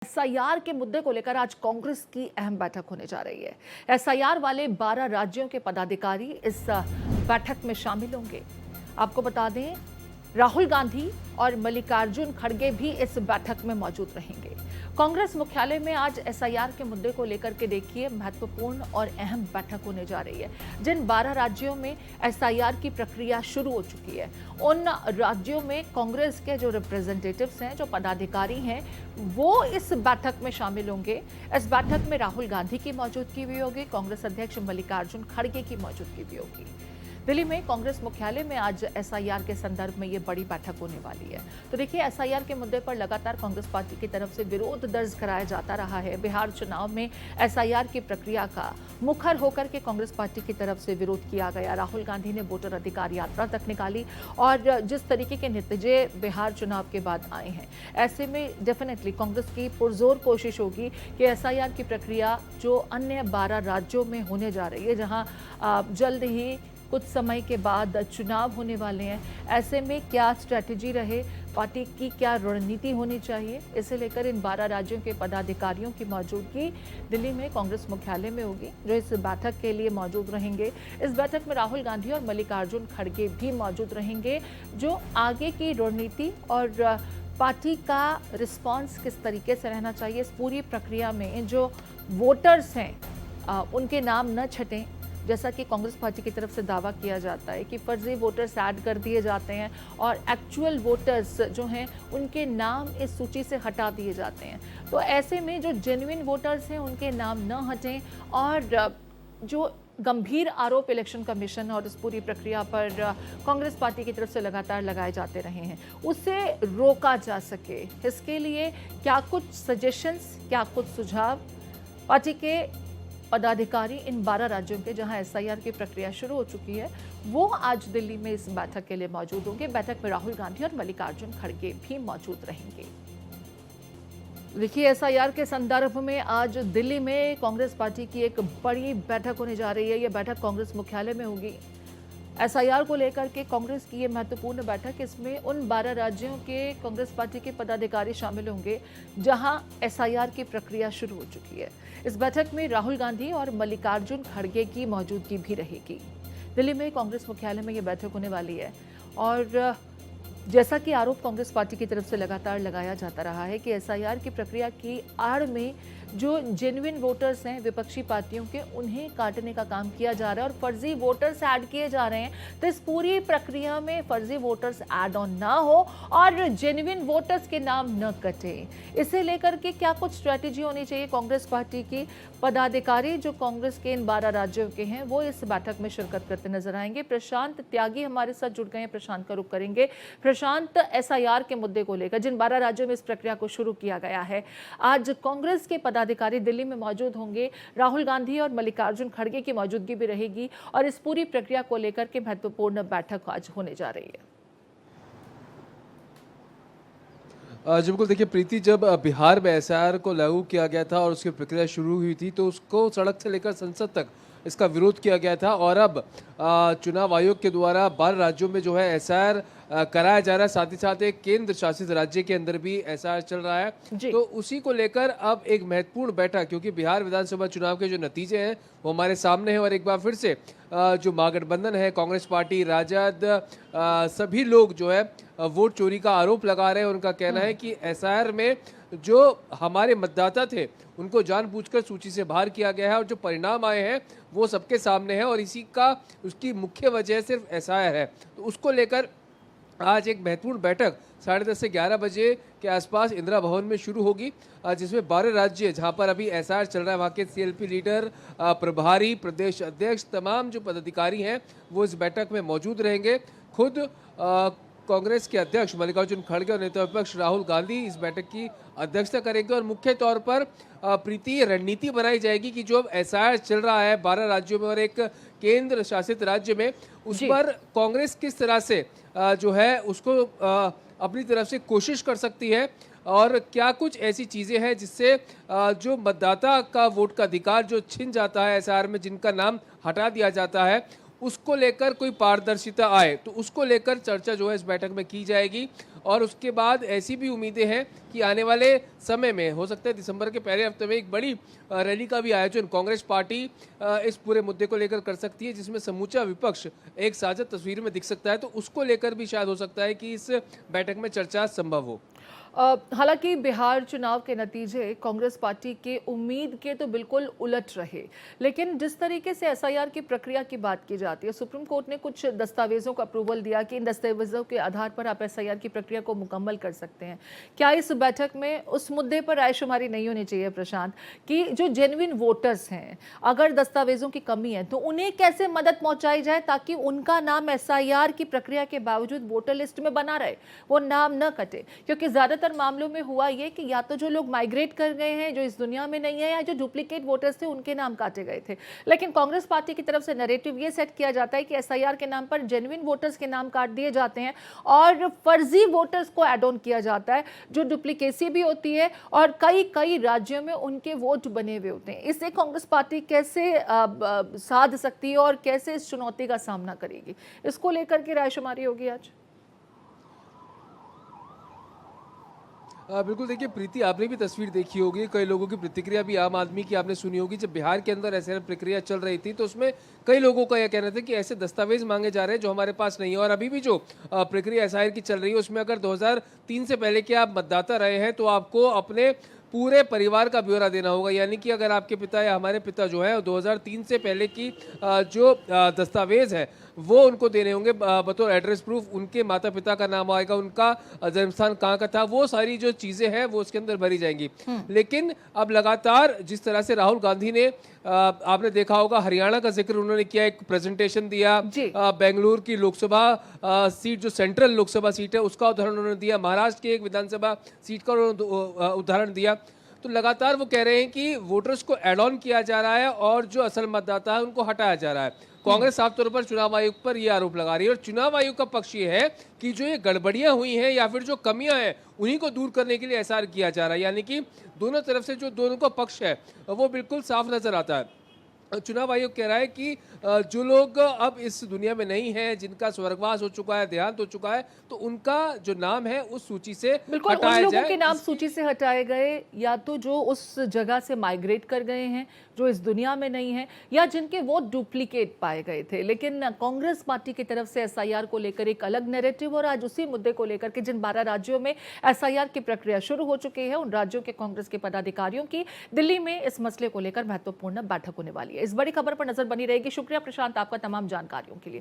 SIR के मुद्दे को लेकर आज कांग्रेस की अहम बैठक होने जा रही है। एसआईआर वाले 12 राज्यों के पदाधिकारी इस बैठक में शामिल होंगे। आपको बता दें, राहुल गांधी और मल्लिकार्जुन खड़गे भी इस बैठक में मौजूद रहेंगे। कांग्रेस मुख्यालय में आज एसआईआर के मुद्दे को लेकर के देखिए महत्वपूर्ण और अहम बैठक होने जा रही है। जिन 12 राज्यों में एसआईआर की प्रक्रिया शुरू हो चुकी है, उन राज्यों में कांग्रेस के जो रिप्रेजेंटेटिव्स हैं, जो पदाधिकारी हैं, वो इस बैठक में शामिल होंगे। इस बैठक में राहुल गांधी की मौजूदगी भी होगी, कांग्रेस अध्यक्ष मल्लिकार्जुन खड़गे की मौजूदगी भी होगी। दिल्ली में कांग्रेस मुख्यालय में आज एसआईआर के संदर्भ में ये बड़ी बैठक होने वाली है। तो देखिए, एसआईआर के मुद्दे पर लगातार कांग्रेस पार्टी की तरफ से विरोध दर्ज कराया जाता रहा है। बिहार चुनाव में एसआईआर की प्रक्रिया का मुखर होकर के कांग्रेस पार्टी की तरफ से विरोध किया गया। राहुल गांधी ने वोटर अधिकार यात्रा तक निकाली और जिस तरीके के नतीजे बिहार चुनाव के बाद आए हैं, ऐसे में डेफिनेटली कांग्रेस की पुरजोर कोशिश होगी कि एसआईआर की प्रक्रिया जो अन्य 12 राज्यों में होने जा रही है, जहां जल्द ही कुछ समय के बाद चुनाव होने वाले हैं, ऐसे में क्या स्ट्रैटेजी रहे, पार्टी की क्या रणनीति होनी चाहिए, इसे लेकर इन 12 राज्यों के पदाधिकारियों की मौजूदगी दिल्ली में कांग्रेस मुख्यालय में होगी, जो इस बैठक के लिए मौजूद रहेंगे। इस बैठक में राहुल गांधी और मल्लिकार्जुन खड़गे भी मौजूद रहेंगे, जो आगे की रणनीति और पार्टी का रिस्पॉन्स किस तरीके से रहना चाहिए, इस पूरी प्रक्रिया में जो वोटर्स हैं उनके नाम न छटें, जैसा कि कांग्रेस पार्टी की तरफ से दावा किया जाता है कि फर्जी वोटर्स ऐड कर दिए जाते हैं और एक्चुअल वोटर्स जो हैं उनके नाम इस सूची से हटा दिए जाते हैं। तो ऐसे में जो जेन्युइन वोटर्स हैं उनके नाम न हटें और जो गंभीर आरोप इलेक्शन कमीशन और इस पूरी प्रक्रिया पर कांग्रेस पार्टी की तरफ से लगातार लगाए जाते रहे हैं, उसे रोका जा सके, इसके लिए क्या कुछ सजेशंस, क्या कुछ सुझाव पार्टी के पदाधिकारी इन 12 राज्यों के जहां एसआईआर की प्रक्रिया शुरू हो चुकी है, वो आज दिल्ली में इस बैठक के लिए मौजूद होंगे। बैठक में राहुल गांधी और मल्लिकार्जुन खड़गे भी मौजूद रहेंगे। देखिए, एसआईआर के संदर्भ में आज दिल्ली में कांग्रेस पार्टी की एक बड़ी बैठक होने जा रही है। यह बैठक कांग्रेस मुख्यालय में होगी। एसआईआर को लेकर के कांग्रेस की ये महत्वपूर्ण बैठक, इसमें उन 12 राज्यों के कांग्रेस पार्टी के पदाधिकारी शामिल होंगे जहां एसआईआर की प्रक्रिया शुरू हो चुकी है। इस बैठक में राहुल गांधी और मल्लिकार्जुन खड़गे की मौजूदगी भी रहेगी। दिल्ली में कांग्रेस मुख्यालय में ये बैठक होने वाली है और जैसा कि आरोप कांग्रेस पार्टी की तरफ से लगातार लगाया जाता रहा है कि एसआईआर की प्रक्रिया की आड़ में जो जेन्युइन वोटर्स हैं विपक्षी पार्टियों के, उन्हें काटने का काम किया जा रहा है और फर्जी वोटर्स ऐड किए जा रहे हैं। तो इस पूरी प्रक्रिया में फर्जी वोटर्स ऐड ऑन ना हो और जेन्युइन वोटर्स के नाम न कटे, इसे लेकर के क्या कुछ स्ट्रैटेजी होनी चाहिए कांग्रेस पार्टी की। पदाधिकारी जो कांग्रेस के इन 12 राज्यों के हैं, वो इस बैठक में शिरकत करते नजर आएंगे। प्रशांत त्यागी हमारे साथ जुड़ गए हैं, प्रशांत का रुख करेंगे। प्रशांत, एसआईआर के मुद्दे को लेकर जिन 12 राज्यों में इस प्रक्रिया को शुरू किया गया है, आज कांग्रेस के पदाधिकारी दिल्ली में मौजूद होंगे। राहुल गांधी और मल्लिकार्जुन खड़गे की मौजूदगी भी रहेगी और इस पूरी प्रक्रिया को लेकर के महत्वपूर्ण बैठक आज होने जा रही है। जी बिल्कुल, देखिए प्रीति, जब बिहार में एसआईआर को लागू किया गया था और उसकी प्रक्रिया शुरू हुई थी, तो उसको सड़क से लेकर संसद तक इसका विरोध किया गया था और अब चुनाव आयोग के द्वारा 12 राज्यों में जो है एसआईआर कराया जा रहा है। साथ ही साथ एक केंद्र शासित राज्य के अंदर भी एसआईआर चल रहा है। तो उसी को लेकर अब एक महत्वपूर्ण बैठक, क्योंकि बिहार विधानसभा चुनाव के जो नतीजे हैं वो हमारे सामने हैं और एक बार फिर से जो महागठबंधन है, कांग्रेस पार्टी, राजद, सभी लोग जो है वोट चोरी का आरोप लगा रहे हैं। उनका कहना है कि एसआईआर में जो हमारे मतदाता थे उनको जानबूझकर सूची से बाहर किया गया है और जो परिणाम आए हैं वो सबके सामने है और इसी का उसकी मुख्य वजह सिर्फ एसआईआर है। तो उसको लेकर आज एक महत्वपूर्ण बैठक 10:30 से 11 बजे के आसपास इंदिरा भवन में शुरू होगी, जिसमें 12 राज्य जहां पर अभी एसआईआर चल रहा है, वहां के सीएलपी लीडर, प्रभारी, प्रदेश अध्यक्ष, तमाम जो पदाधिकारी हैं वो इस बैठक में मौजूद रहेंगे। खुद कांग्रेस के अध्यक्ष मल्लिकार्जुन खड़गे और नेता विपक्ष राहुल गांधी इस बैठक की अध्यक्षता करेंगे और मुख्य तौर पर प्रीति रणनीति बनाई जाएगी कि जो अब एसआईआर चल रहा है 12 राज्यों में और एक केंद्र शासित राज्य में, उस पर कांग्रेस किस तरह से जो है उसको अपनी तरफ से कोशिश कर सकती है और क्या कुछ ऐसी चीज़ें हैं जिससे जो मतदाता का वोट का अधिकार जो छिन जाता है एसआईआर में, जिनका नाम हटा दिया जाता है, उसको लेकर कोई पारदर्शिता आए, तो उसको लेकर चर्चा जो है इस बैठक में की जाएगी। और उसके बाद ऐसी भी उम्मीदें हैं कि आने वाले समय में हो सकता है दिसंबर के पहले हफ्ते में एक बड़ी रैली का भी आयोजन कांग्रेस पार्टी इस पूरे मुद्दे को लेकर कर सकती है, जिसमें समूचा विपक्ष एक साझा तस्वीर में दिख सकता है। तो उसको लेकर भी शायद हो सकता है कि इस बैठक में चर्चा संभव हो। हालांकि बिहार चुनाव के नतीजे कांग्रेस पार्टी के उम्मीद के तो बिल्कुल उलट रहे, लेकिन जिस तरीके से एसआईआर की प्रक्रिया की बात की जाती है, सुप्रीम कोर्ट ने कुछ दस्तावेजों को अप्रूवल दिया कि इन दस्तावेजों के आधार पर आप एसआईआर की प्रक्रिया को मुकम्मल कर सकते हैं। क्या इस बैठक में उस मुद्दे पर रायशुमारी नहीं होनी चाहिए प्रशांत, कि जो जेन्युइन वोटर्स हैं, अगर दस्तावेजों की कमी है तो उन्हें कैसे मदद पहुंचाई जाए ताकि उनका नाम एसआईआर की प्रक्रिया के बावजूद वोटर लिस्ट में बना रहे, वो नाम न कटे? क्योंकि ज्यादातर मामलों में हुआ ये कि या तो जो लोग माइग्रेट कर गए हैं, जो इस दुनिया में नहीं है, या जो डुप्लीकेट वोटर्स थे उनके नाम काटे गए थे। लेकिन कांग्रेस पार्टी की तरफ से नैरेटिव ये सेट किया जाता है कि एसआईआर के नाम पर जेन्युइन वोटर्स के नाम काट दिए जाते हैं और फर्जी वोटर्स को ऐड ऑन किया जाता है, जो डुप्लीकेसी भी होती है और कई कई राज्यों में उनके वोट बने हुए होते हैं। इससे कांग्रेस पार्टी कैसे साध सकती है और कैसे इस चुनौती का सामना करेगी, इसको लेकर के रायशुमारी होगी आज? बिल्कुल, देखिए प्रीति, आपने भी तस्वीर देखी होगी, कई लोगों की प्रतिक्रिया भी आम आदमी की आपने सुनी होगी। जब बिहार के अंदर ऐसे प्रक्रिया चल रही थी तो उसमें कई लोगों का यह कहना था कि ऐसे दस्तावेज मांगे जा रहे हैं जो हमारे पास नहीं है। और अभी भी जो प्रक्रिया एसआईआर की चल रही है उसमें अगर 2003 से पहले के आप मतदाता रहे हैं तो आपको अपने पूरे परिवार का ब्यौरा देना होगा। यानी कि अगर आपके पिता या हमारे पिता जो है 2003 से पहले की जो दस्तावेज है वो उनको देने होंगे बतौर एड्रेस प्रूफ। उनके माता पिता का नाम आएगा, उनका जन्मस्थान कहाँ का था, वो सारी जो चीज़ें हैं वो उसके अंदर भरी जाएंगी। लेकिन अब लगातार जिस तरह से राहुल गांधी ने आपने देखा होगा हरियाणा का जिक्र उन्होंने किया, एक प्रेजेंटेशन दिया, बेंगलुरु की लोकसभा सीट जो सेंट्रल लोकसभा सीट है उसका उदाहरण उन्होंने दिया, महाराष्ट्र की एक विधानसभा सीट का उन्होंने उदाहरण दिया। तो लगातार वो कह रहे हैं कि वोटर्स को एड ऑन किया जा रहा है और जो असल मतदाता है उनको हटाया जा रहा है। कांग्रेस साफ तौर पर चुनाव आयोग पर यह आरोप लगा रही है और चुनाव आयोग का पक्ष ये है कि जो ये गड़बड़ियां हुई हैं या फिर जो कमियां हैं उन्हीं को दूर करने के लिए एसआईआर किया जा रहा है। यानी कि दोनों तरफ से जो दोनों का पक्ष है वो बिल्कुल साफ नजर आता है। चुनाव आयोग कह रहा है कि जो लोग अब इस दुनिया में नहीं हैं, जिनका स्वर्गवास हो चुका है, देहांत हो चुका है, तो उनका जो नाम है उस सूची से बिल्कुल हटाया उन लोगों जाए। के नाम सूची से हटाए गए, या तो जो उस जगह से माइग्रेट कर गए हैं, जो इस दुनिया में नहीं है, या जिनके वोट डुप्लीकेट पाए गए थे। लेकिन कांग्रेस पार्टी की तरफ से एसआईआर को लेकर एक अलग नैरेटिव, और आज उसी मुद्दे को लेकर के जिन 12 राज्यों में एसआईआर की प्रक्रिया शुरू हो चुकी है, उन राज्यों के कांग्रेस के पदाधिकारियों की दिल्ली में इस मसले को लेकर महत्वपूर्ण बैठक होने वाली है। इस बड़ी खबर पर नजर बनी रहेगी। शुक्रिया प्रशांत आपका तमाम जानकारियों के लिए।